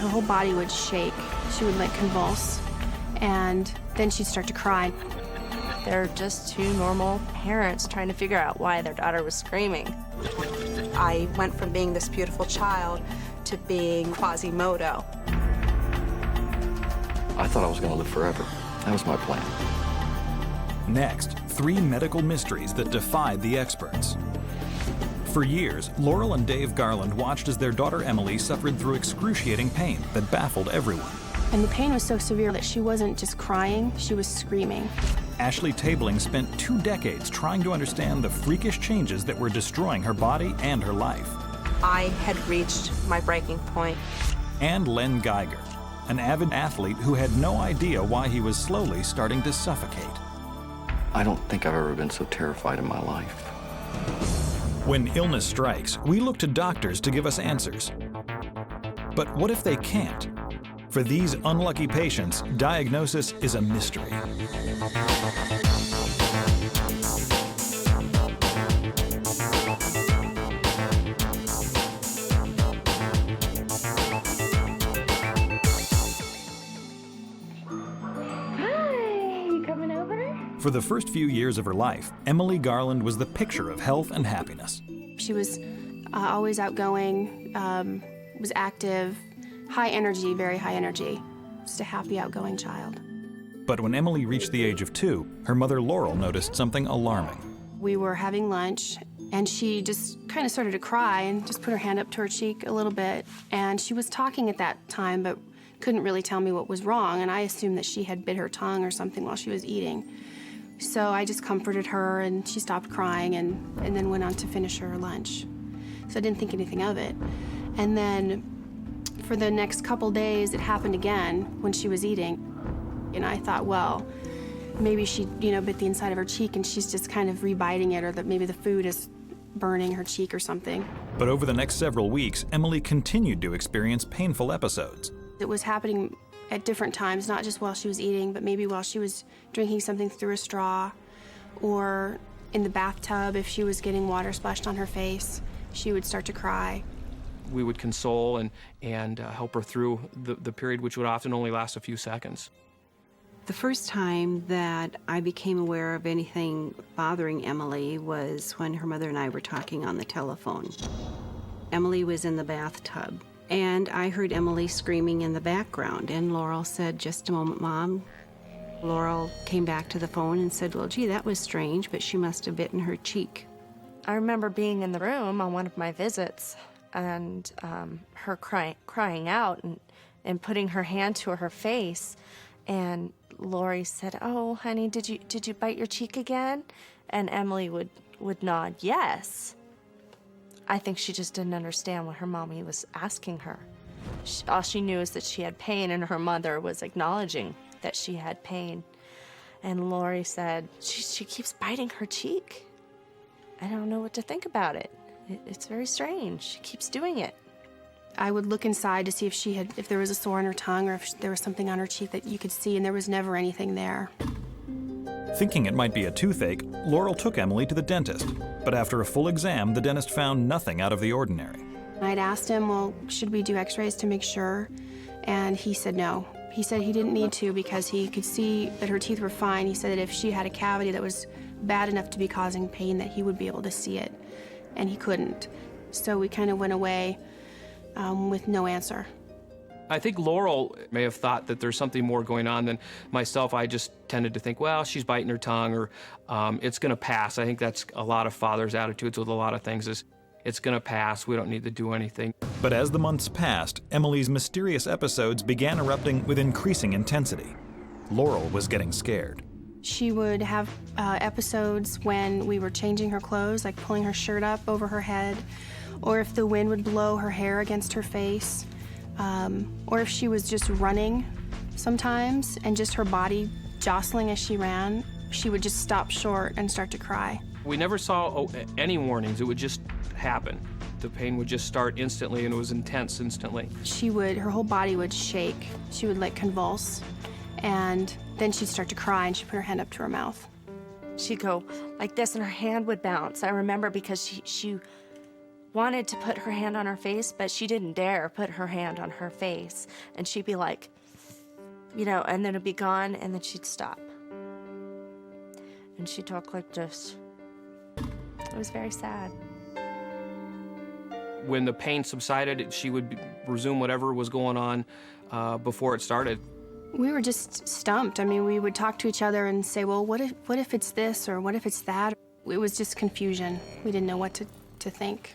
her whole body would shake. She would like convulse, and then she'd start to cry. They're just two normal parents trying to figure out why their daughter was screaming. I went from being this beautiful child to being Quasimodo. I thought I was going to live forever. That was my plan. Next, 3 medical mysteries that defied the experts. For years, Laurel and Dave Garland watched as their daughter Emily suffered through excruciating pain that baffled everyone. And the pain was so severe that she wasn't just crying, she was screaming. Ashley Tabling spent 2 decades trying to understand the freakish changes that were destroying her body and her life. I had reached my breaking point. And Len Geiger, an avid athlete who had no idea why he was slowly starting to suffocate. I don't think I've ever been so terrified in my life. When illness strikes, we look to doctors to give us answers. But what if they can't? For these unlucky patients, diagnosis is a mystery. For the first few years of her life, Emily Garland was the picture of health and happiness. She was always outgoing, was active, high energy, very high energy. Just a happy, outgoing child. But when Emily reached the age of 2, her mother Laurel noticed something alarming. We were having lunch, and she just kind of started to cry and just put her hand up to her cheek a little bit. And she was talking at that time, but couldn't really tell me what was wrong, and I assumed that she had bit her tongue or something while she was eating. So I just comforted her, and she stopped crying and then went on to finish her lunch. So I didn't think anything of it. And then for the next couple days, it happened again when she was eating. And I thought, well, maybe she, bit the inside of her cheek and she's just kind of rebiting it, or that maybe the food is burning her cheek or something. But over the next several weeks, Emily continued to experience painful episodes. It was happening at different times, not just while she was eating, but maybe while she was drinking something through a straw, or in the bathtub if she was getting water splashed on her face, she would start to cry. We would console and help her through the period, which would often only last a few seconds. The first time that I became aware of anything bothering Emily was when her mother and I were talking on the telephone. Emily was in the bathtub, and I heard Emily screaming in the background, and Laurel said, "Just a moment, Mom." Laurel came back to the phone and said, "Well, gee, that was strange, but she must have bitten her cheek." I remember being in the room on one of my visits and her crying out and putting her hand to her face. And Lori said, "Oh, honey, did you bite your cheek again?" And Emily would nod, yes. I think she just didn't understand what her mommy was asking her. All she knew is that she had pain, and her mother was acknowledging that she had pain. And Lori said, she keeps biting her cheek. I don't know what to think about it. It's very strange. She keeps doing it. I would look inside to see if there was a sore on her tongue, or if there was something on her cheek that you could see, and there was never anything there. Thinking it might be a toothache, Laurel took Emily to the dentist. But after a full exam, the dentist found nothing out of the ordinary. I'd asked him, well, should we do x-rays to make sure? And he said no. He said he didn't need to because he could see that her teeth were fine. He said that if she had a cavity that was bad enough to be causing pain, that he would be able to see it, and he couldn't. So we kind of went away with no answer. I think Laurel may have thought that there's something more going on than myself. I just tended to think, well, she's biting her tongue, or it's going to pass. I think that's a lot of fathers' attitudes with a lot of things is, it's going to pass, we don't need to do anything. But as the months passed, Emily's mysterious episodes began erupting with increasing intensity. Laurel was getting scared. She would have episodes when we were changing her clothes, like pulling her shirt up over her head, or if the wind would blow her hair against her face, or if she was just running sometimes and just her body jostling as she ran, she would just stop short and start to cry. We never saw any warnings. It would just happen. The pain would just start instantly, and it was intense instantly. Her whole body would shake. She would like convulse, and then she'd start to cry, and she'd put her hand up to her mouth. She'd go like this, and her hand would bounce. I remember because she wanted to put her hand on her face, but she didn't dare put her hand on her face. And she'd be like, you know, and then it'd be gone, and then she'd stop. And she'd talk like this. It was very sad. When the pain subsided, she would resume whatever was going on before it started. We were just stumped. I mean, we would talk to each other and say, well, what if it's this, or what if it's that? It was just confusion. We didn't know what to think.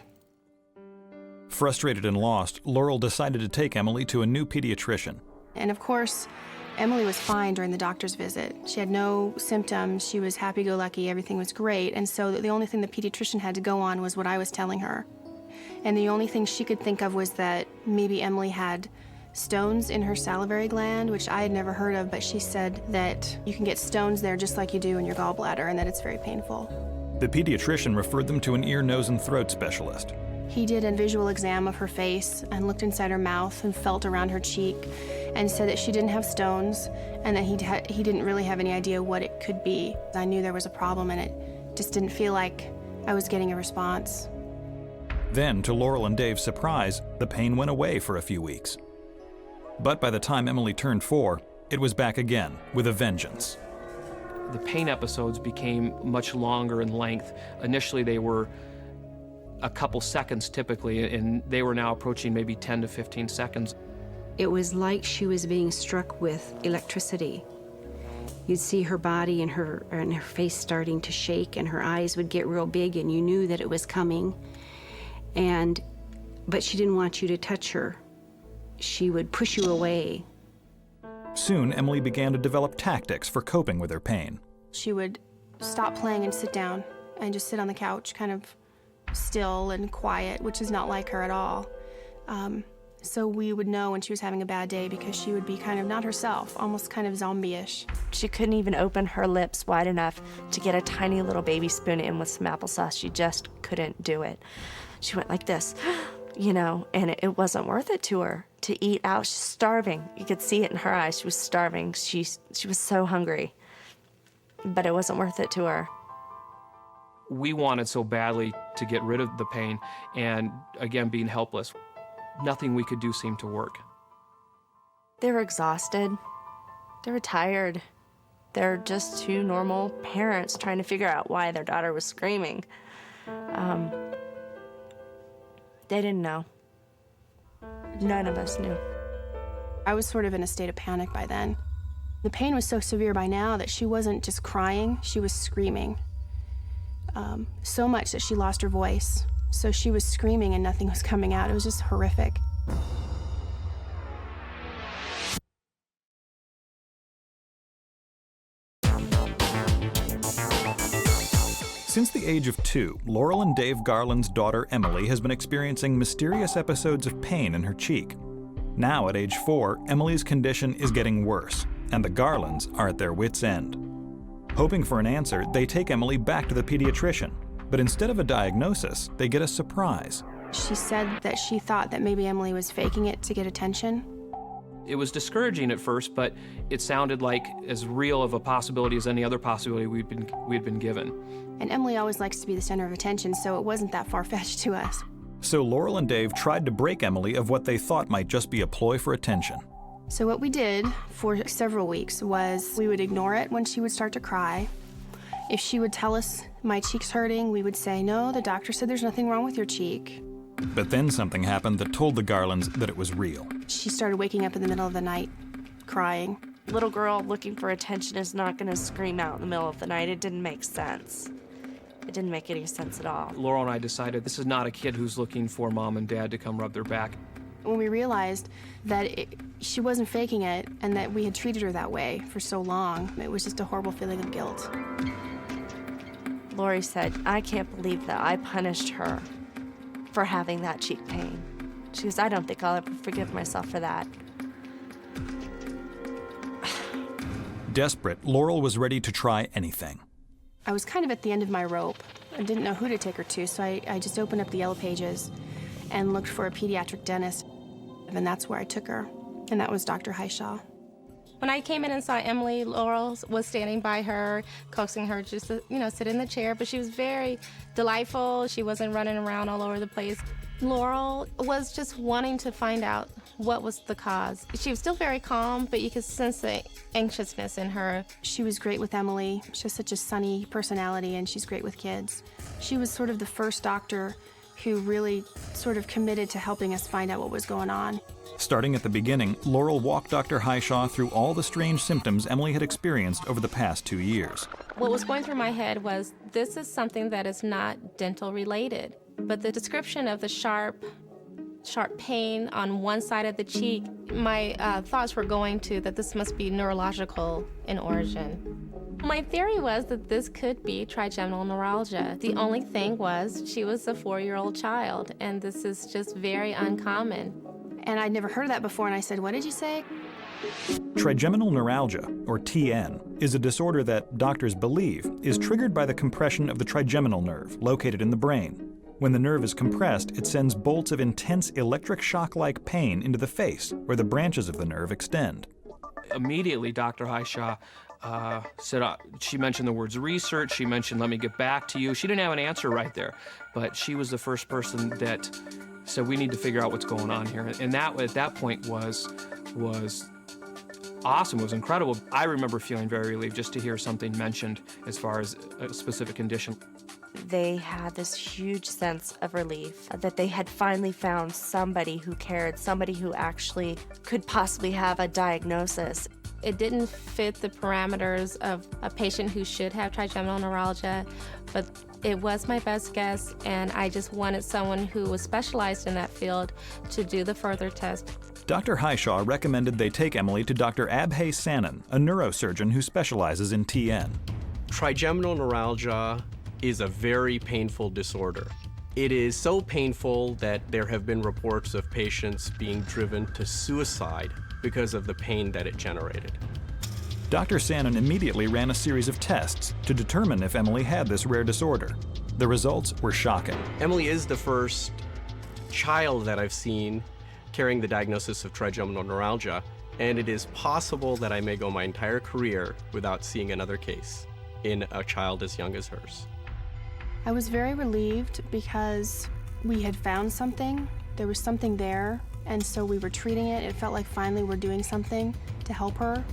Frustrated and lost, Laurel decided to take Emily to a new pediatrician. And of course, Emily was fine during the doctor's visit. She had no symptoms. She was happy-go-lucky. Everything was great. And so the only thing the pediatrician had to go on was what I was telling her. And the only thing she could think of was that maybe Emily had stones in her salivary gland, which I had never heard of, but she said that you can get stones there just like you do in your gallbladder, and that it's very painful. The pediatrician referred them to an ear, nose, and throat specialist. He did a visual exam of her face and looked inside her mouth and felt around her cheek and said that she didn't have stones and that he didn't really have any idea what it could be. I knew there was a problem, and it just didn't feel like I was getting a response. Then, to Laurel and Dave's surprise, the pain went away for a few weeks. But by the time Emily turned 4, it was back again with a vengeance. The pain episodes became much longer in length. Initially, they were a couple seconds typically, and they were now approaching maybe 10 to 15 seconds. It was like she was being struck with electricity. You'd see her body and her face starting to shake, and her eyes would get real big, and you knew that it was coming. But she didn't want you to touch her. She would push you away. Soon, Emily began to develop tactics for coping with her pain. She would stop playing and sit down and just sit on the couch, kind of still and quiet, which is not like her at all. So we would know when she was having a bad day because she would be kind of not herself, almost kind of zombie-ish. She couldn't even open her lips wide enough to get a tiny little baby spoon in with some applesauce. She just couldn't do it. She went like this, you know, and it wasn't worth it to her to eat out. She's starving. You could see it in her eyes. She was starving. She was so hungry, but it wasn't worth it to her. We wanted so badly to get rid of the pain, and again, being helpless. Nothing we could do seemed to work. They were exhausted. They were tired. They're just two normal parents trying to figure out why their daughter was screaming. They didn't know. None of us knew. I was sort of in a state of panic by then. The pain was so severe by now that she wasn't just crying, she was screaming. So much that she lost her voice. So she was screaming and nothing was coming out. It was just horrific. Since the age of 2, Laurel and Dave Garland's daughter Emily has been experiencing mysterious episodes of pain in her cheek. Now at age 4, Emily's condition is getting worse, and the Garlands are at their wits' end. Hoping for an answer, they take Emily back to the pediatrician, but instead of a diagnosis, they get a surprise. She said that she thought that maybe Emily was faking it to get attention. It was discouraging at first, but it sounded like as real of a possibility as any other possibility we'd been given. And Emily always likes to be the center of attention, so it wasn't that far-fetched to us. So Laurel and Dave tried to break Emily of what they thought might just be a ploy for attention. So what we did for several weeks was we would ignore it when she would start to cry. If she would tell us, my cheek's hurting, we would say, no, the doctor said there's nothing wrong with your cheek. But then something happened that told the Garlands that it was real. She started waking up in the middle of the night, crying. Little girl looking for attention is not going to scream out in the middle of the night. It didn't make sense. It didn't make any sense at all. Laurel and I decided this is not a kid who's looking for mom and dad to come rub their back. When we realized that she wasn't faking it and that we had treated her that way for so long, it was just a horrible feeling of guilt. Lori said, I can't believe that I punished her for having that cheek pain. She goes, I don't think I'll ever forgive myself for that. Desperate, Laurel was ready to try anything. I was kind of at the end of my rope. I didn't know who to take her to, so I just opened up the yellow pages and looked for a pediatric dentist, and that's where I took her, and that was Dr. Highshaw. When I came in and saw Emily, Laurel was standing by her, coaxing her just to, sit in the chair, but she was very delightful. She wasn't running around all over the place. Laurel was just wanting to find out what was the cause. She was still very calm, but you could sense the anxiousness in her. She was great with Emily. She has such a sunny personality, and she's great with kids. She was sort of the first doctor who really sort of committed to helping us find out what was going on. Starting at the beginning, Laurel walked Dr. Highshaw through all the strange symptoms Emily had experienced over the past 2 years. What was going through my head was, this is something that is not dental related. But the description of the sharp pain on one side of the cheek, my thoughts were going to that this must be neurological in origin. My theory was that this could be trigeminal neuralgia. The only thing was she was a 4-year-old child, and this is just very uncommon. And I'd never heard of that before, and I said, "What did you say?" Trigeminal neuralgia, or TN, is a disorder that doctors believe is triggered by the compression of the trigeminal nerve located in the brain. When the nerve is compressed, it sends bolts of intense electric shock-like pain into the face, where the branches of the nerve extend. Immediately, Dr. Highshaw said, she mentioned the words research, she mentioned let me get back to you. She didn't have an answer right there, but she was the first person that said we need to figure out what's going on here. And that, at that point, was awesome, it was incredible. I remember feeling very relieved just to hear something mentioned as far as a specific condition. They had this huge sense of relief that they had finally found somebody who cared, somebody who actually could possibly have a diagnosis. It didn't fit the parameters of a patient who should have trigeminal neuralgia, but it was my best guess, and I just wanted someone who was specialized in that field to do the further test. Dr. Highshaw recommended they take Emily to Dr. Abhay Sanan, a neurosurgeon who specializes in TN. Trigeminal neuralgia is a very painful disorder. It is so painful that there have been reports of patients being driven to suicide because of the pain that it generated. Dr. Sanan immediately ran a series of tests to determine if Emily had this rare disorder. The results were shocking. Emily is the first child that I've seen carrying the diagnosis of trigeminal neuralgia, and it is possible that I may go my entire career without seeing another case in a child as young as hers. I was very relieved because we had found something. There was something there, and so we were treating it. It felt like finally we're doing something to help her.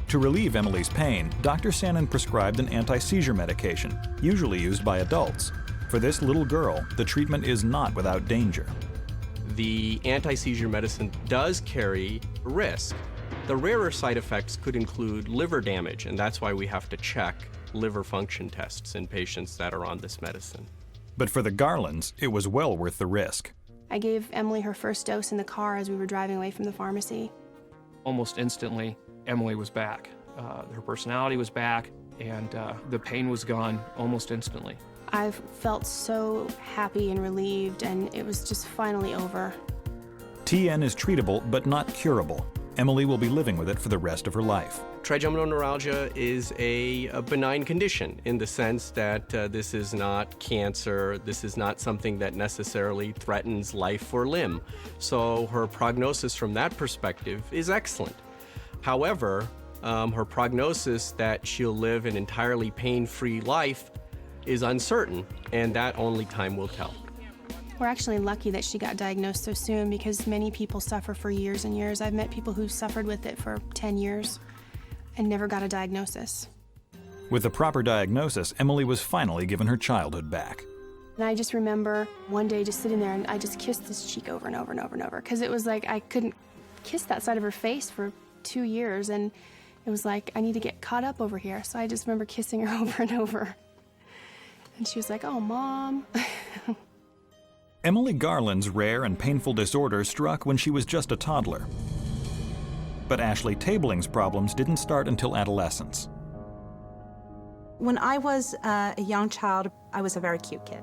To relieve Emily's pain, Dr. Sanan prescribed an anti-seizure medication, usually used by adults. For this little girl, the treatment is not without danger. The anti-seizure medicine does carry risk. The rarer side effects could include liver damage, and that's why we have to check liver function tests in patients that are on this medicine. But for the Garlands, it was well worth the risk. I gave Emily her first dose in the car as we were driving away from the pharmacy. Almost instantly, Emily was back. Her personality was back, and the pain was gone almost instantly. I felt so happy and relieved, and it was just finally over. TN is treatable but not curable. Emily will be living with it for the rest of her life. Trigeminal neuralgia is a benign condition in the sense that this is not cancer, this is not something that necessarily threatens life or limb. So her prognosis from that perspective is excellent. However, her prognosis that she'll live an entirely pain-free life is uncertain, and that only time will tell. We're actually lucky that she got diagnosed so soon because many people suffer for years and years. I've met people who suffered with it for 10 years and never got a diagnosis. With the proper diagnosis, Emily was finally given her childhood back. And I just remember one day just sitting there and I just kissed this cheek over and over and over and over because it was like I couldn't kiss that side of her face for 2 years, and it was like I need to get caught up over here. So I just remember kissing her over and over. And she was like, "Oh, Mom." Emily Garland's rare and painful disorder struck when she was just a toddler. But Ashley Tabling's problems didn't start until adolescence. When I was a young child, I was a very cute kid.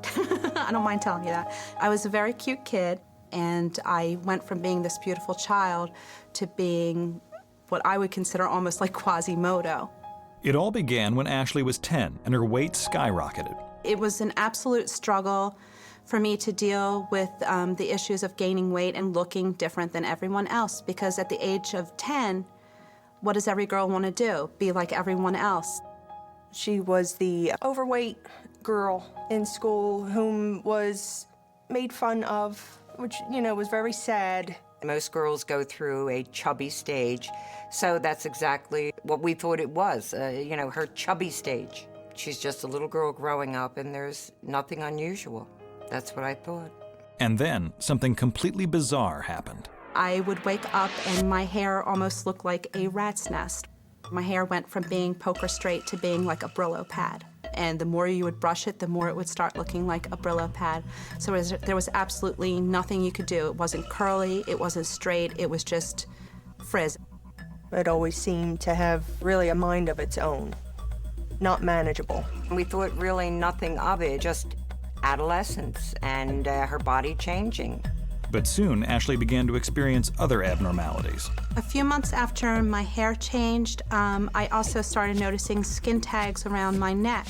I don't mind telling you that. I was a very cute kid, and I went from being this beautiful child to being what I would consider almost like Quasimodo. It all began when Ashley was 10 and her weight skyrocketed. It was an absolute struggle for me to deal with the issues of gaining weight and looking different than everyone else, because at the age of 10, What does every girl want to do? Be like everyone else. She was the overweight girl in school whom was made fun of, which, was very sad. Most girls go through a chubby stage, so that's exactly what we thought it was, her chubby stage. She's just a little girl growing up, and there's nothing unusual. That's what I thought. And then something completely bizarre happened. I would wake up and my hair almost looked like a rat's nest. My hair went from being poker straight to being like a Brillo pad. And the more you would brush it, the more it would start looking like a Brillo pad. So there was absolutely nothing you could do. It wasn't curly, it wasn't straight, it was just frizz. It always seemed to have really a mind of its own, not manageable. We thought really nothing of it, just adolescence and her body changing. But soon, Ashley began to experience other abnormalities. A few months after my hair changed, I also started noticing skin tags around my neck.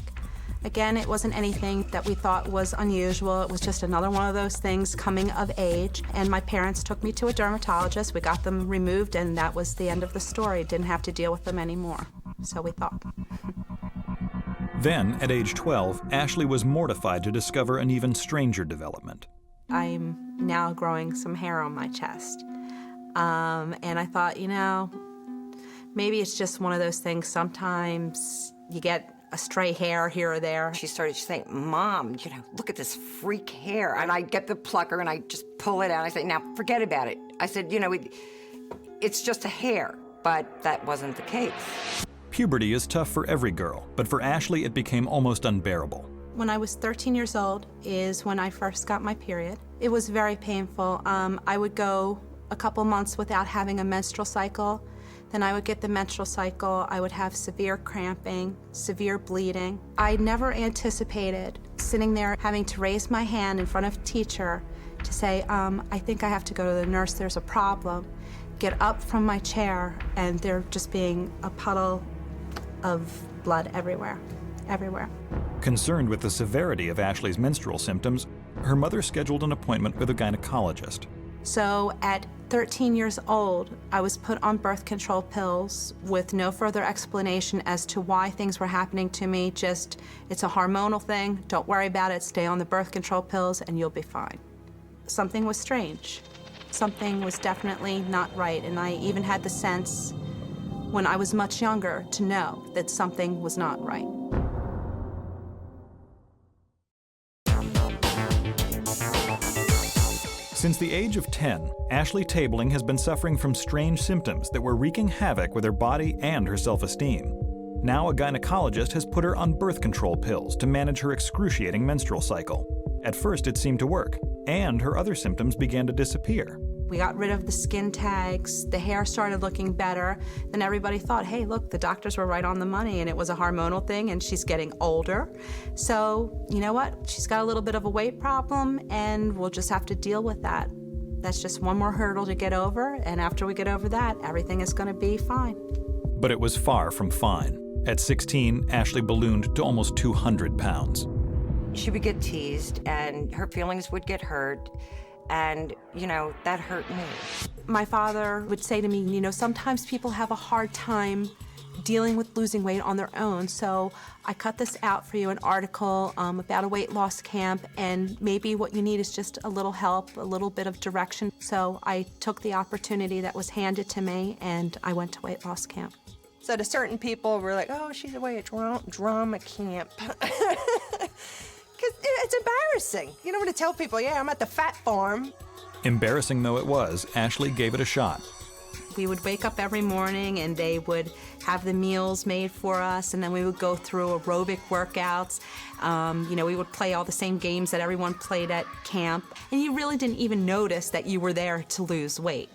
Again, it wasn't anything that we thought was unusual. It was just another one of those things coming of age. And my parents took me to a dermatologist. We got them removed, and that was the end of the story. Didn't have to deal with them anymore, so we thought. Then, at age 12, Ashley was mortified to discover an even stranger development. I'm now growing some hair on my chest. And I thought, maybe it's just one of those things. Sometimes you get a stray hair here or there. She started saying, Mom, look at this freak hair. And I get the plucker and I just pull it out. I say, now forget about it. I said, it's just a hair. But that wasn't the case. Puberty is tough for every girl, but for Ashley it became almost unbearable. When I was 13 years old is when I first got my period. It was very painful. I would go a couple months without having a menstrual cycle. Then I would get the menstrual cycle. I would have severe cramping, severe bleeding. I never anticipated sitting there having to raise my hand in front of a teacher to say, I think I have to go to the nurse, there's a problem. Get up from my chair, and there just being a puddle of blood everywhere, everywhere. Concerned with the severity of Ashley's menstrual symptoms, her mother scheduled an appointment with a gynecologist. So at 13 years old, I was put on birth control pills with no further explanation as to why things were happening to me. Just, it's a hormonal thing, don't worry about it, stay on the birth control pills and you'll be fine. Something was strange. Something was definitely not right, and I even had the sense when I was much younger to know that something was not right. Since the age of 10, Ashley Tabling has been suffering from strange symptoms that were wreaking havoc with her body and her self-esteem. Now a gynecologist has put her on birth control pills to manage her excruciating menstrual cycle. At first it seemed to work, and her other symptoms began to disappear. We got rid of the skin tags, the hair started looking better, then everybody thought, hey, look, the doctors were right on the money, and it was a hormonal thing, and she's getting older. So, you know what? She's got a little bit of a weight problem, and we'll just have to deal with that. That's just one more hurdle to get over, and after we get over that, everything is going to be fine. But it was far from fine. At 16, Ashley ballooned to almost 200 pounds. She would get teased, and her feelings would get hurt. And, that hurt me. My father would say to me, sometimes people have a hard time dealing with losing weight on their own. So I cut this out for you, an article about a weight loss camp, and maybe what you need is just a little help, a little bit of direction. So I took the opportunity that was handed to me, and I went to weight loss camp. So to certain people, we're like, oh, she's away at drama camp. It's embarrassing. You don't want to tell people, yeah, I'm at the fat farm. Embarrassing though it was, Ashley gave it a shot. We would wake up every morning and they would have the meals made for us, and then we would go through aerobic workouts. We would play all the same games that everyone played at camp, and you really didn't even notice that you were there to lose weight.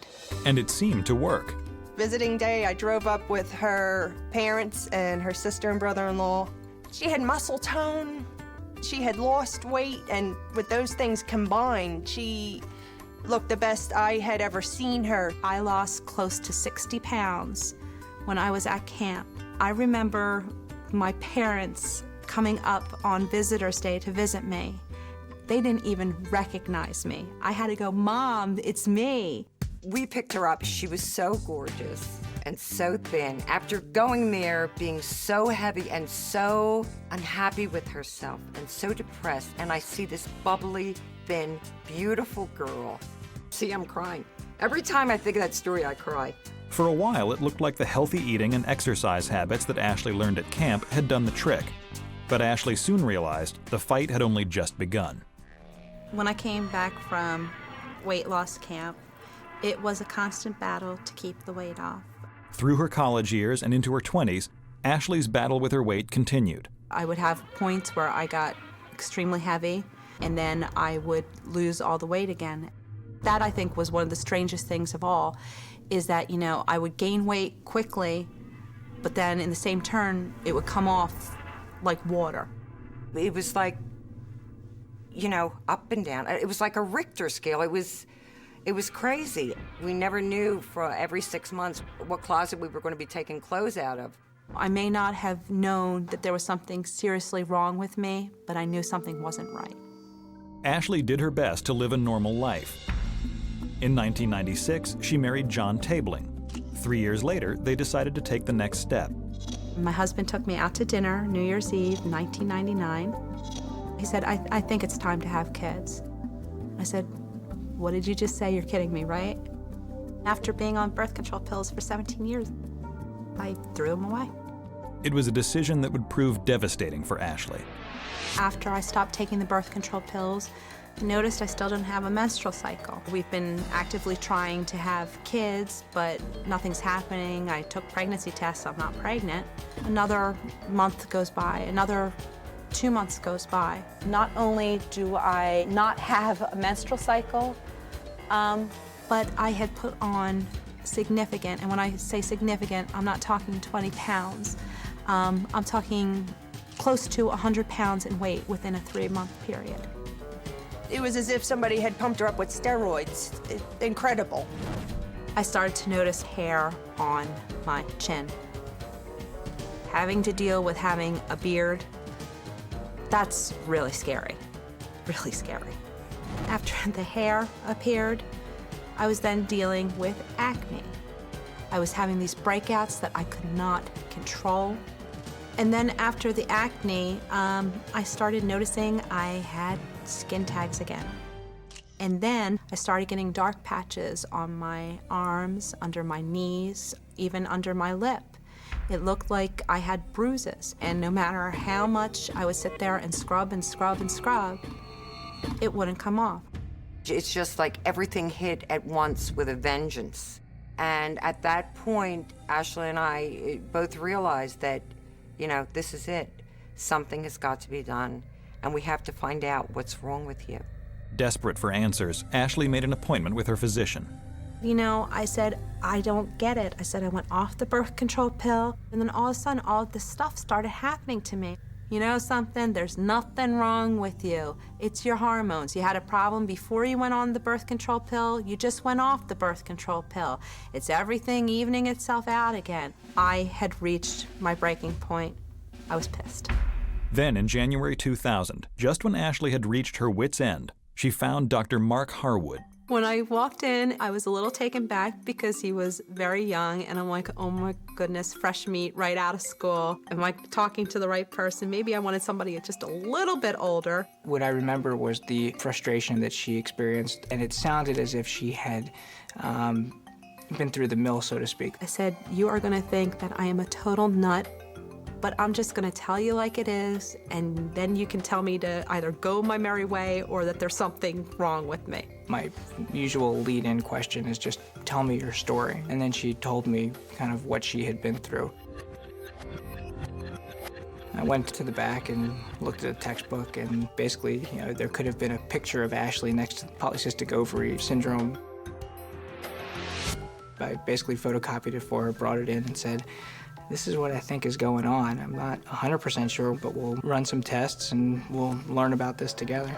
And it seemed to work. Visiting day, I drove up with her parents and her sister and brother-in-law. She had muscle tone. She had lost weight, and with those things combined, she looked the best I had ever seen her. I lost close to 60 pounds when I was at camp. I remember my parents coming up on Visitor's Day to visit me. They didn't even recognize me. I had to go, Mom, it's me. We picked her up. She was so gorgeous. and so thin. After going there, being so heavy and so unhappy with herself and so depressed, and I see this bubbly, thin, beautiful girl. See, I'm crying. Every time I think of that story, I cry. For a while, it looked like the healthy eating and exercise habits that Ashley learned at camp had done the trick. But Ashley soon realized the fight had only just begun. When I came back from weight loss camp, it was a constant battle to keep the weight off. Through her college years and into her 20s, Ashley's battle with her weight continued. I would have points where I got extremely heavy, and then I would lose all the weight again. That, I think, was one of the strangest things of all, is that, I would gain weight quickly, but then in the same turn, it would come off like water. It was like, up and down. It was like a Richter scale. It was crazy. We never knew for every 6 months what closet we were going to be taking clothes out of. I may not have known that there was something seriously wrong with me, but I knew something wasn't right. Ashley did her best to live a normal life. In 1996, she married John Tabling. 3 years later, they decided to take the next step. My husband took me out to dinner New Year's Eve, 1999. He said, I think it's time to have kids. I said, what did you just say? You're kidding me, right? After being on birth control pills for 17 years, I threw them away. It was a decision that would prove devastating for Ashley. After I stopped taking the birth control pills, I noticed I still didn't have a menstrual cycle. We've been actively trying to have kids, but nothing's happening. I took pregnancy tests, I'm not pregnant. Another month goes by, another 2 months goes by. Not only do I not have a menstrual cycle, but I had put on significant, and when I say significant, I'm not talking 20 pounds. I'm talking close to 100 pounds in weight within a 3-month period. It was as if somebody had pumped her up with steroids. Incredible. I started to notice hair on my chin. Having to deal with having a beard, that's really scary, really scary. After the hair appeared, I was then dealing with acne. I was having these breakouts that I could not control. And then after the acne, I started noticing I had skin tags again. And then I started getting dark patches on my arms, under my knees, even under my lip. It looked like I had bruises, and no matter how much I would sit there and scrub and scrub and scrub, it wouldn't come off. It's just like everything hit at once with a vengeance. And at that point, Ashley and I both realized that, this is it. Something has got to be done, and we have to find out what's wrong with you. Desperate for answers, Ashley made an appointment with her physician. I said, I don't get it. I said, I went off the birth control pill, and then all of a sudden, all of this stuff started happening to me. You know something? There's nothing wrong with you. It's your hormones. You had a problem before you went on the birth control pill. You just went off the birth control pill. It's everything evening itself out again. I had reached my breaking point. I was pissed. Then in January 2000, just when Ashley had reached her wit's end, she found Dr. Mark Harwood. When I walked in, I was a little taken back because he was very young, and I'm like, oh my goodness, fresh meat right out of school. Am I talking to the right person? Maybe I wanted somebody just a little bit older. What I remember was the frustration that she experienced, and it sounded as if she had been through the mill, so to speak. I said, you are gonna think that I am a total nut, but I'm just gonna tell you like it is, and then you can tell me to either go my merry way or that there's something wrong with me. My usual lead-in question is just, tell me your story. And then she told me kind of what she had been through. I went to the back and looked at a textbook, and basically, there could have been a picture of Ashley next to polycystic ovary syndrome. I basically photocopied it for her, brought it in, and said, this is what I think is going on. I'm not 100% sure, but we'll run some tests and we'll learn about this together.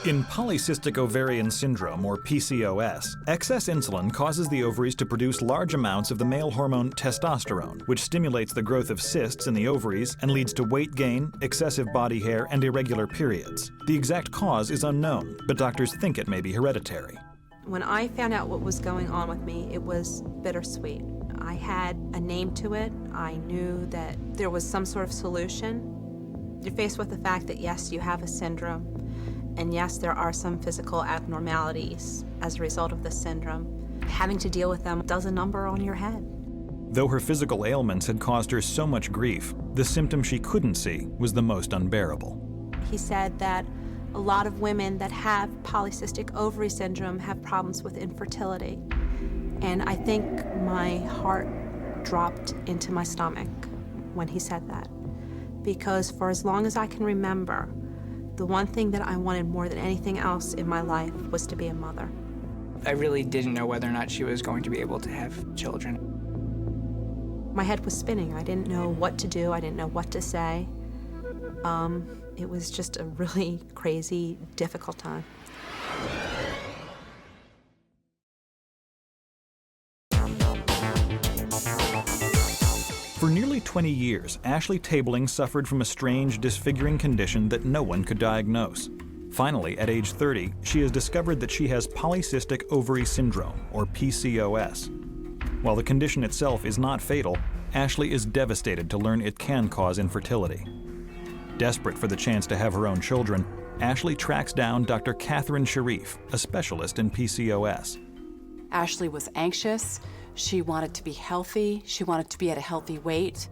In polycystic ovarian syndrome, or PCOS, excess insulin causes the ovaries to produce large amounts of the male hormone testosterone, which stimulates the growth of cysts in the ovaries and leads to weight gain, excessive body hair, and irregular periods. The exact cause is unknown, but doctors think it may be hereditary. When I found out what was going on with me, it was bittersweet. I had a name to it. I knew that there was some sort of solution. You're faced with the fact that yes, you have a syndrome, and yes, there are some physical abnormalities as a result of this syndrome. Having to deal with them does a number on your head. Though her physical ailments had caused her so much grief, the symptom she couldn't see was the most unbearable. He said that a lot of women that have polycystic ovary syndrome have problems with infertility. And I think my heart dropped into my stomach when he said that. Because for as long as I can remember, the one thing that I wanted more than anything else in my life was to be a mother. I really didn't know whether or not she was going to be able to have children. My head was spinning. I didn't know what to do. I didn't know what to say. It was just a really crazy, difficult time. For nearly 20 years, Ashley Tabling suffered from a strange, disfiguring condition that no one could diagnose. Finally, at age 30, she has discovered that she has polycystic ovary syndrome, or PCOS. While the condition itself is not fatal, Ashley is devastated to learn it can cause infertility. Desperate for the chance to have her own children, Ashley tracks down Dr. Catherine Sharif, a specialist in PCOS. Ashley was anxious. She wanted to be healthy. She wanted to be at a healthy weight.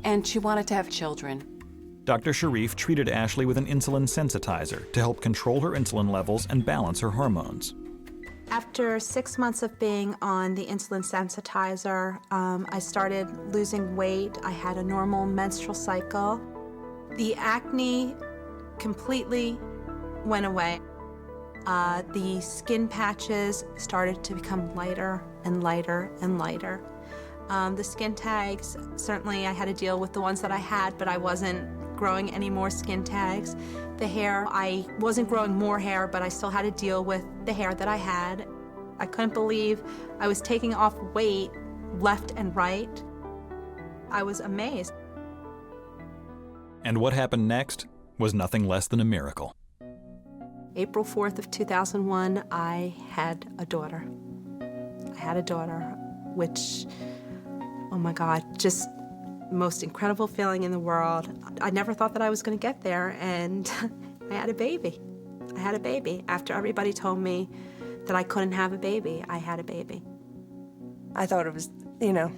And she wanted to have children. Dr. Sharif treated Ashley with an insulin sensitizer to help control her insulin levels and balance her hormones. After 6 months of being on the insulin sensitizer, I started losing weight. I had a normal menstrual cycle. The acne completely went away. The skin patches started to become lighter and lighter and lighter. The skin tags, certainly I had to deal with the ones that I had, but I wasn't growing any more skin tags. The hair, I wasn't growing more hair, but I still had to deal with the hair that I had. I couldn't believe I was taking off weight left and right. I was amazed. And what happened next was nothing less than a miracle. April 4th of 2001, I had a daughter. I had a daughter, which, oh my God, just most incredible feeling in the world. I never thought that I was going to get there, and I had a baby. I had a baby. After everybody told me that I couldn't have a baby, I had a baby. I thought it was,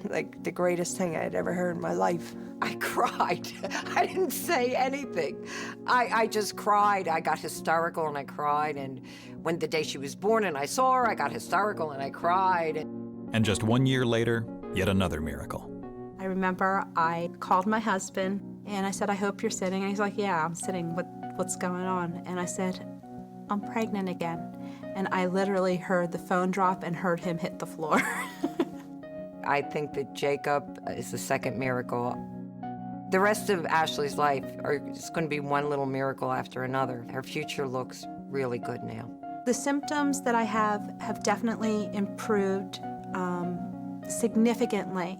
like the greatest thing I had ever heard in my life. I cried. I didn't say anything. I just cried. I got hysterical and I cried. And when the day she was born and I saw her, I got hysterical and I cried. And just 1 year later, yet another miracle. I remember I called my husband and I said, I hope you're sitting. And he's like, yeah, I'm sitting. What's going on? And I said, I'm pregnant again. And I literally heard the phone drop and heard him hit the floor. I think that Jacob is the second miracle. The rest of Ashley's life is going to be one little miracle after another. Her future looks really good now. The symptoms that I have definitely improved significantly,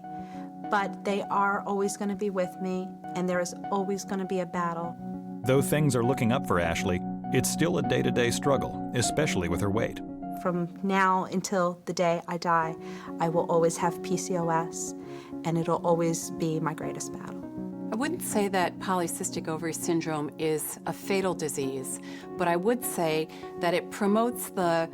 but they are always going to be with me, and there is always going to be a battle. Though things are looking up for Ashley, it's still a day-to-day struggle, especially with her weight. From now until the day I die, I will always have PCOS, and it'll always be my greatest battle. I wouldn't say that polycystic ovary syndrome is a fatal disease, but I would say that it promotes the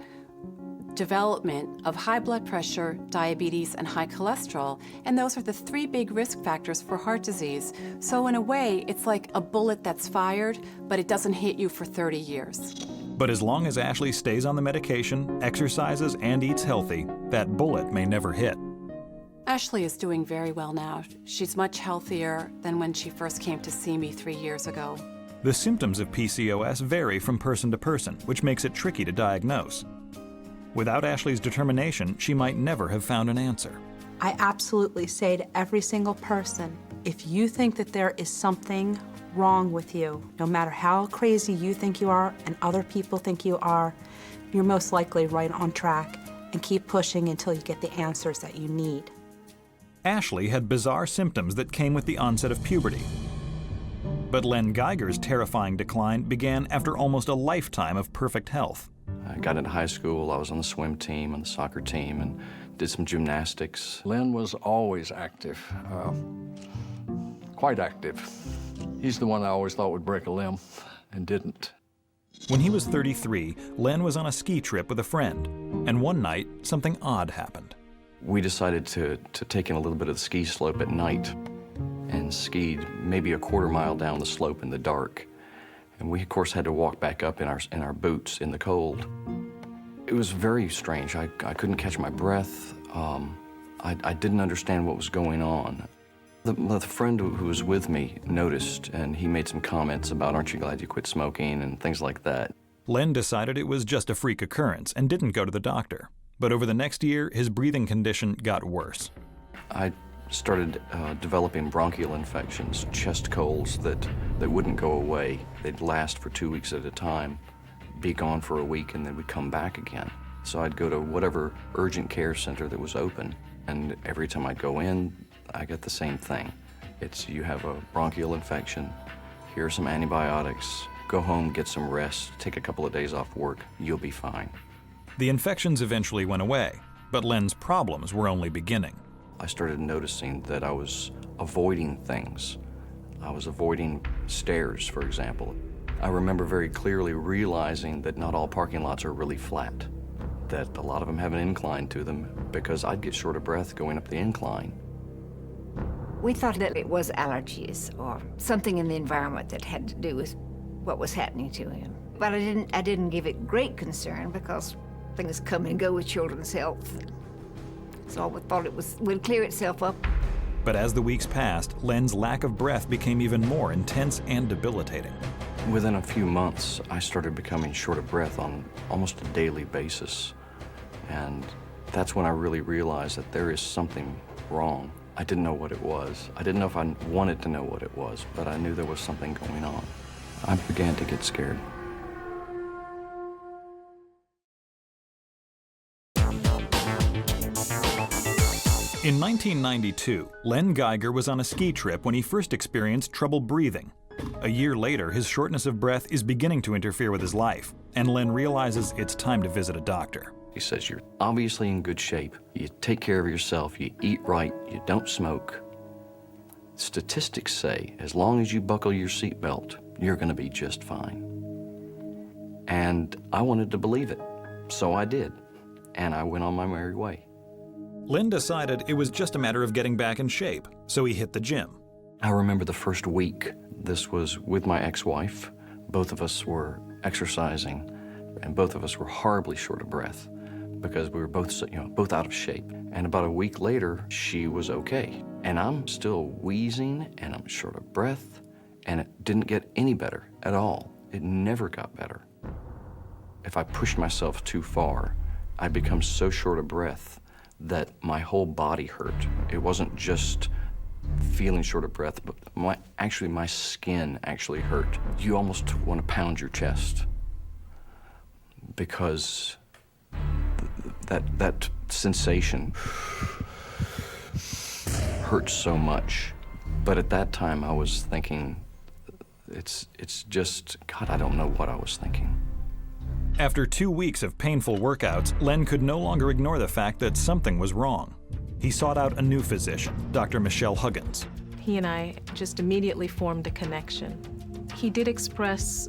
development of high blood pressure, diabetes, and high cholesterol, and those are the 3 big risk factors for heart disease. So in a way, it's like a bullet that's fired, but it doesn't hit you for 30 years. But as long as Ashley stays on the medication, exercises, and eats healthy, that bullet may never hit. Ashley is doing very well now. She's much healthier than when she first came to see me 3 years ago. The symptoms of PCOS vary from person to person, which makes it tricky to diagnose. Without Ashley's determination, she might never have found an answer. I absolutely say to every single person, if you think that there is something wrong with you, no matter how crazy you think you are and other people think you are, you're most likely right on track, and keep pushing until you get the answers that you need. Ashley had bizarre symptoms that came with the onset of puberty. But Len Geiger's terrifying decline began after almost a lifetime of perfect health. I got into high school, I was on the swim team, on the soccer team, and did some gymnastics. Len was always active, quite active. He's the one I always thought would break a limb and didn't. When he was 33, Len was on a ski trip with a friend, and one night, something odd happened. We decided to take in a little bit of the ski slope at night and skied maybe a quarter-mile down the slope in the dark. And we, of course, had to walk back up in our boots in the cold. It was very strange. I couldn't catch my breath. I didn't understand what was going on. The friend who was with me noticed, and he made some comments about, aren't you glad you quit smoking, and things like that. Len decided it was just a freak occurrence and didn't go to the doctor. But over the next year, his breathing condition got worse. I started developing bronchial infections, chest colds that wouldn't go away. They'd last for 2 weeks at a time, be gone for a week, and then would come back again. So I'd go to whatever urgent care center that was open, and every time I'd go in, I get the same thing. It's, you have a bronchial infection, here are some antibiotics, go home, get some rest, take a couple of days off work, you'll be fine. The infections eventually went away, but Len's problems were only beginning. I started noticing that I was avoiding things. I was avoiding stairs, for example. I remember very clearly realizing that not all parking lots are really flat, that a lot of them have an incline to them, because I'd get short of breath going up the incline. We thought that it was allergies or something in the environment that had to do with what was happening to him. But I didn't give it great concern because things come and go with children's health. So we thought it would clear itself up. But as the weeks passed, Len's lack of breath became even more intense and debilitating. Within a few months, I started becoming short of breath on almost a daily basis. And that's when I really realized that there is something wrong. I didn't know what it was. I didn't know if I wanted to know what it was, but I knew there was something going on. I began to get scared. In 1992, Len Geiger was on a ski trip when he first experienced trouble breathing. A year later, his shortness of breath is beginning to interfere with his life, and Len realizes it's time to visit a doctor. He says, you're obviously in good shape. You take care of yourself, you eat right, you don't smoke. Statistics say, as long as you buckle your seatbelt, you're gonna be just fine. And I wanted to believe it, so I did, and I went on my merry way. Len decided it was just a matter of getting back in shape, so he hit the gym. I remember the first week. This was with my ex-wife. Both of us were exercising, and both of us were horribly short of breath because we were both, both out of shape. And about a week later, she was okay. And I'm still wheezing, and I'm short of breath, and it didn't get any better at all. It never got better. If I pushed myself too far, I'd become so short of breath that my whole body hurt. It wasn't just feeling short of breath, but my skin actually hurt. You almost want to pound your chest because that sensation hurts so much. But at that time, I was thinking, it's just, God, I don't know what I was thinking. After 2 weeks of painful workouts, Len could no longer ignore the fact that something was wrong. He sought out a new physician, Dr. Michelle Huggins. He and I just immediately formed a connection. He did express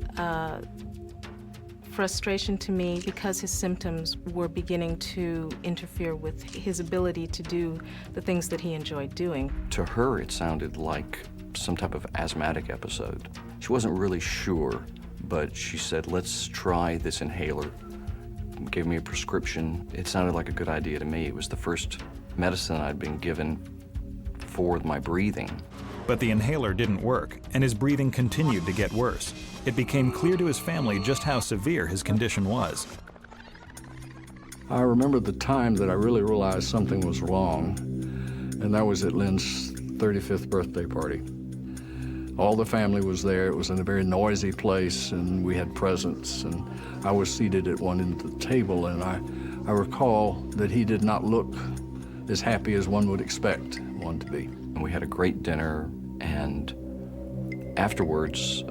frustration to me because his symptoms were beginning to interfere with his ability to do the things that he enjoyed doing. To her, it sounded like some type of asthmatic episode. She wasn't really sure, but she said, let's try this inhaler. Gave me a prescription. It sounded like a good idea to me. It was the first medicine I'd been given for my breathing. But the inhaler didn't work, and his breathing continued to get worse. It became clear to his family just how severe his condition was. I remember the time that I really realized something was wrong, and that was at Len's 35th birthday party. All the family was there. It was in a very noisy place, and we had presents, and I was seated at one end of the table, and I recall that he did not look as happy as one would expect one to be. And we had a great dinner, and afterwards,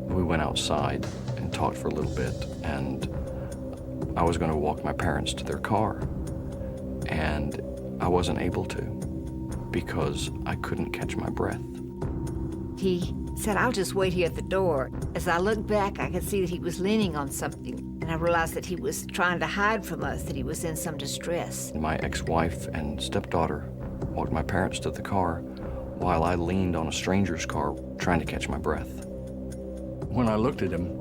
we went outside and talked for a little bit, and I was going to walk my parents to their car, and I wasn't able to because I couldn't catch my breath. He said, "I'll just wait here at the door." As I looked back, I could see that he was leaning on something, and I realized that he was trying to hide from us, that he was in some distress. My ex-wife and stepdaughter walked my parents to the car while I leaned on a stranger's car trying to catch my breath. When I looked at him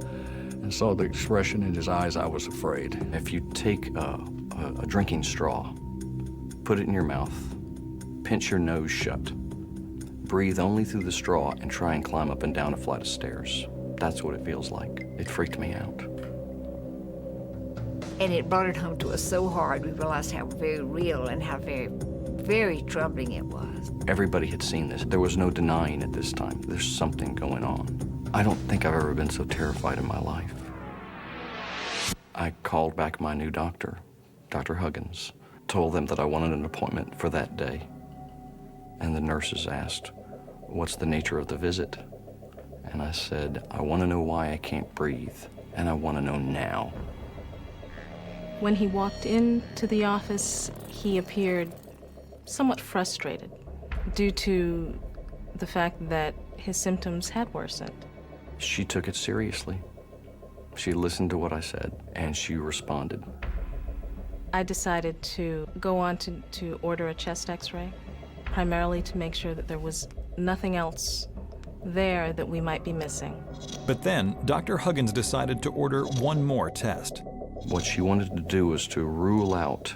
and saw the expression in his eyes, I was afraid. If you take a drinking straw, put it in your mouth, pinch your nose shut, breathe only through the straw, and try and climb up and down a flight of stairs. That's what it feels like. It freaked me out. And it brought it home to us so hard, we realized how very real and how very, very troubling it was. Everybody had seen this. There was no denying at this time. There's something going on. I don't think I've ever been so terrified in my life. I called back my new doctor, Dr. Huggins, told them that I wanted an appointment for that day. And the nurses asked, "What's the nature of the visit?" And I said, "I want to know why I can't breathe, and I want to know now." When he walked into the office, he appeared somewhat frustrated due to the fact that his symptoms had worsened. She took it seriously. She listened to what I said, and she responded. I decided to go on to order a chest x-ray, primarily to make sure that there was nothing else there that we might be missing. But then, Dr. Huggins decided to order one more test. What she wanted to do was to rule out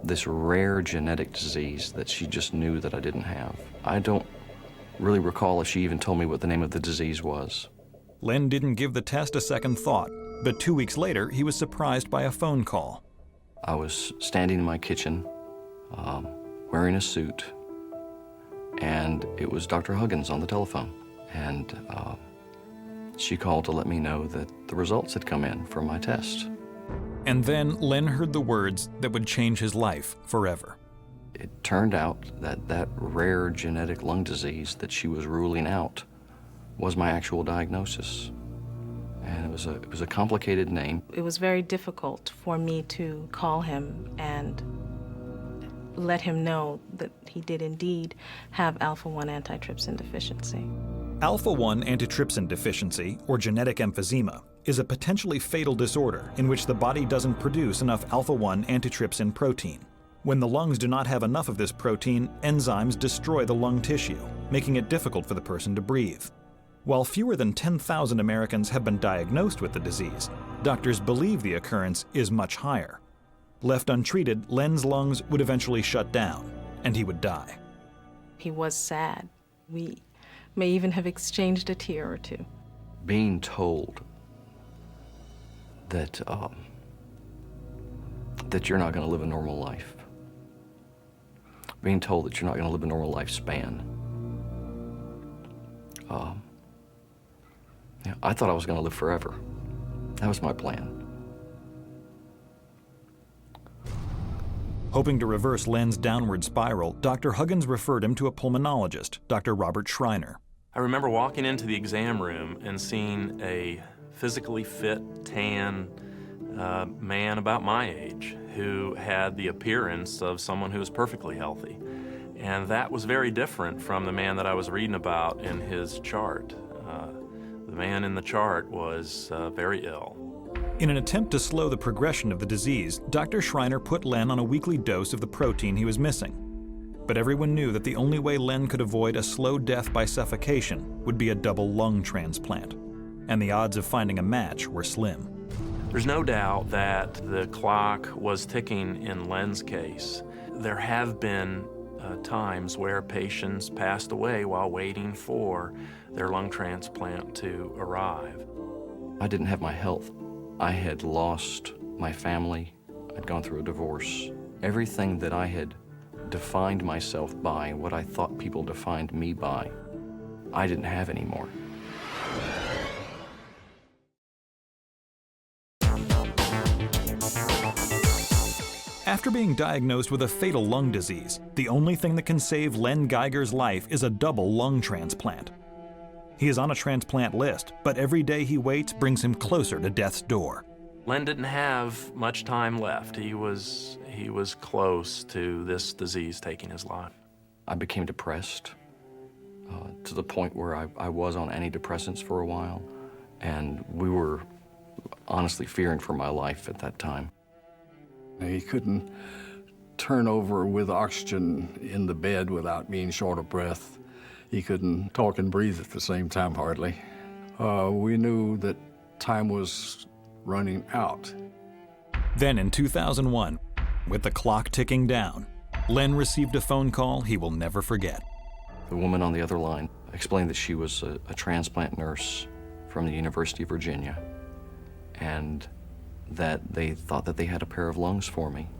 this rare genetic disease that she just knew that I didn't have. I don't really recall if she even told me what the name of the disease was. Len didn't give the test a second thought, but 2 weeks later, he was surprised by a phone call. I was standing in my kitchen, wearing a suit, and it was Dr. Huggins on the telephone. And she called to let me know that the results had come in from my test. And then Len heard the words that would change his life forever. It turned out that that rare genetic lung disease that she was ruling out was my actual diagnosis. And it was a complicated name. It was very difficult for me to call him and let him know that he did indeed have alpha-1 antitrypsin deficiency. Alpha-1 antitrypsin deficiency, or genetic emphysema, is a potentially fatal disorder in which the body doesn't produce enough alpha-1 antitrypsin protein. When the lungs do not have enough of this protein, enzymes destroy the lung tissue, making it difficult for the person to breathe. While fewer than 10,000 Americans have been diagnosed with the disease, doctors believe the occurrence is much higher. Left untreated, Len's lungs would eventually shut down, and he would die. He was sad. We may even have exchanged a tear or two. Being told that that you're not going to live a normal life, being told that you're not going to live a normal lifespan. I thought I was going to live forever. That was my plan. Hoping to reverse Len's downward spiral, Dr. Huggins referred him to a pulmonologist, Dr. Robert Schreiner. I remember walking into the exam room and seeing a physically fit, tan man about my age who had the appearance of someone who was perfectly healthy. And that was very different from the man that I was reading about in his chart. The man in the chart was very ill. In an attempt to slow the progression of the disease, Dr. Schreiner put Len on a weekly dose of the protein he was missing. But everyone knew that the only way Len could avoid a slow death by suffocation would be a double lung transplant, and the odds of finding a match were slim. There's no doubt that the clock was ticking in Len's case. There have been times where patients passed away while waiting for their lung transplant to arrive. I didn't have my health. I had lost my family. I'd gone through a divorce. Everything that I had defined myself by, what I thought people defined me by, I didn't have anymore. After being diagnosed with a fatal lung disease, the only thing that can save Len Geiger's life is a double lung transplant. He is on a transplant list, but every day he waits brings him closer to death's door. Len didn't have much time left. He was close to this disease taking his life. I became depressed to the point where I was on antidepressants for a while, and we were honestly fearing for my life at that time. He couldn't turn over with oxygen in the bed without being short of breath. He couldn't talk and breathe at the same time, hardly. We knew that time was running out. Then in 2001, with the clock ticking down, Len received a phone call he will never forget. The woman on the other line explained that she was a transplant nurse from the University of Virginia, and that they thought that they had a pair of lungs for me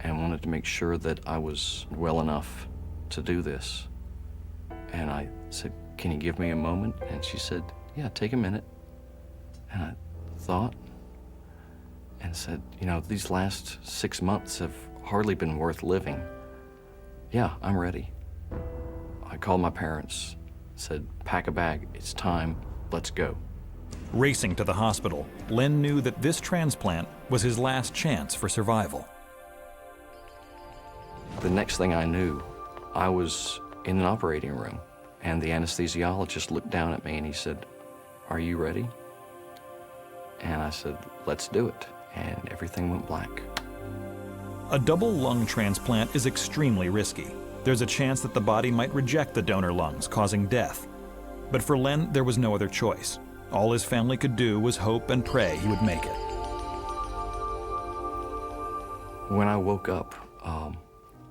and wanted to make sure that I was well enough to do this. And I said, "Can you give me a moment?" And she said, "Yeah, take a minute." And I thought and said, "You know, these last 6 months have hardly been worth living. Yeah, I'm ready." I called my parents, said, "Pack a bag, it's time, let's go." Racing to the hospital, Len knew that this transplant was his last chance for survival. The next thing I knew, I was in an operating room, and the anesthesiologist looked down at me and he said, "Are you ready?" And I said, "Let's do it." And everything went black. A double lung transplant is extremely risky. There's a chance that the body might reject the donor lungs, causing death. But for Len, there was no other choice. All his family could do was hope and pray he would make it. When I woke up,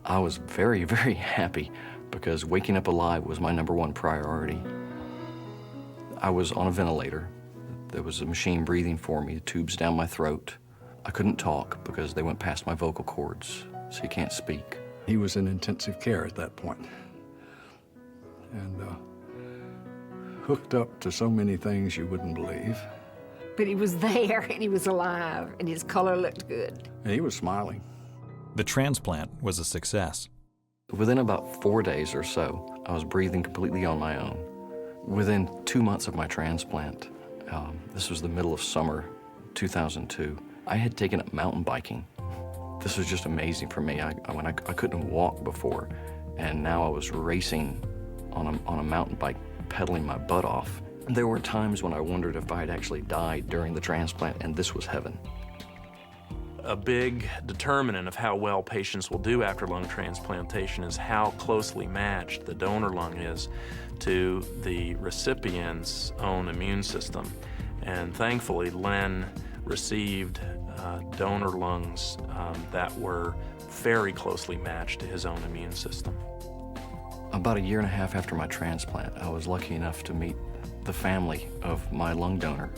I was very, very happy because waking up alive was my #1 priority. I was on a ventilator. There was a machine breathing for me, tubes down my throat. I couldn't talk because they went past my vocal cords, so you can't speak. He was in intensive care at that point, and hooked up to so many things you wouldn't believe. But he was there, and he was alive, and his color looked good. And he was smiling. The transplant was a success. Within about 4 days or so, I was breathing completely on my own. Within 2 months of my transplant, this was the middle of summer 2002, I had taken up mountain biking. This was just amazing for me. I couldn't walk before, and now I was racing on a mountain bike, pedaling my butt off. There were times when I wondered if I had actually died during the transplant, and this was heaven. A big determinant of how well patients will do after lung transplantation is how closely matched the donor lung is to the recipient's own immune system. And thankfully, Len received donor lungs that were very closely matched to his own immune system. About 1.5 years after my transplant, I was lucky enough to meet the family of my lung donor.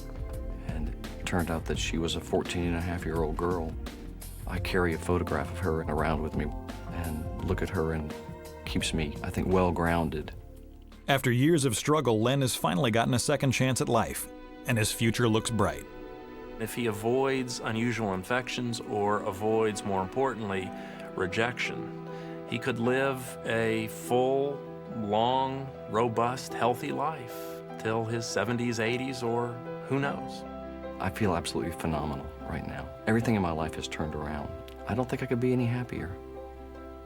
And it turned out that she was a 14-and-a-half-year-old girl. I carry a photograph of her around with me and look at her, and keeps me, I think, well grounded. After years of struggle, Len has finally gotten a second chance at life, and his future looks bright. If he avoids unusual infections or avoids, more importantly, rejection, he could live a full, long, robust, healthy life till his 70s, 80s, or who knows. I feel absolutely phenomenal right now. Everything in my life has turned around. I don't think I could be any happier.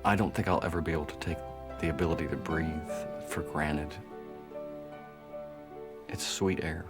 I don't think I'll ever be able to take the ability to breathe for granted. It's sweet air.